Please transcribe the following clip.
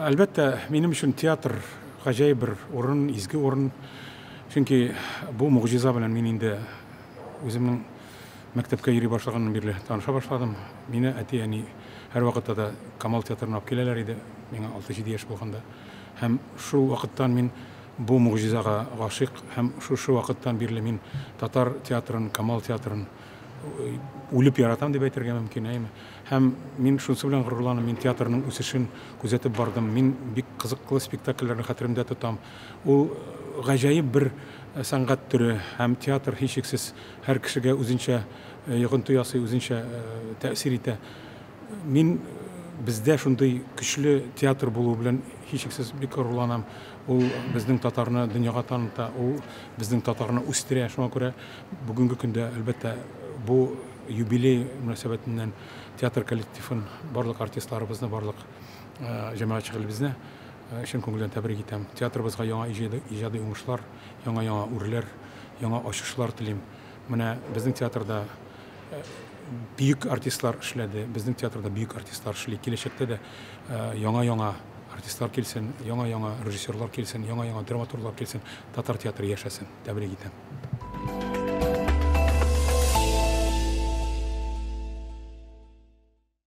Әлбәттә, минем өчен театр гаҗәеп бер урын, изге урын. Чөнки бу мугҗиза белән мин инде үземнең мәктәпкә йөри башлаганнан бирле таныша башладым. Мине әти-әни һәр вакытта да Камал театрына алып киләләр иде, миңа 6-7 яшь булганда. Һәм шул вакыттан мин бу мугҗизага гашыйк, һәм шушы вакыттан бирле мин татар театрын, Камал театрын үлеп яратам дип әйтергә мөмкин, әйме. Һәм мин шунысы белән горурланам, мин театрның үсешен күзәтеп бардым. Мин бик кызыклы спектакльләрне хәтеремдә тотам. Ул гаҗәеп бер сәнгать төре һәм театр һичшиксез һәр кешегә үзенчә йогынты ясый, үзенчә тәэсир итә. Мин бездә шундый көчле театр булу белән һичшиксез бик горурланам. Ул безнең татарны дөньяга таныта, ул безнең татарны үстерә. Шуңа күрә бүгенге көндә әлбәттә бу юбилей мөнәсәбәтеннән театр коллективын, барлык артистларыбызны, барлык җәмәгатьчелебезне чын күңелдән тәбрик итәм. Театрыбызга яңа иҗади уңышлар, яңа үрләр, яңа ачышлар телим. Менә безнең театрда бөек артистлар эшләде, безнең театрда бөек артистлар эшли. Киләчәктә дә яңа артистлар килсен, яңа режиссерлар килсен, яңа драматурглар килсен, татар театры яшәсен. Тәбрик итәм.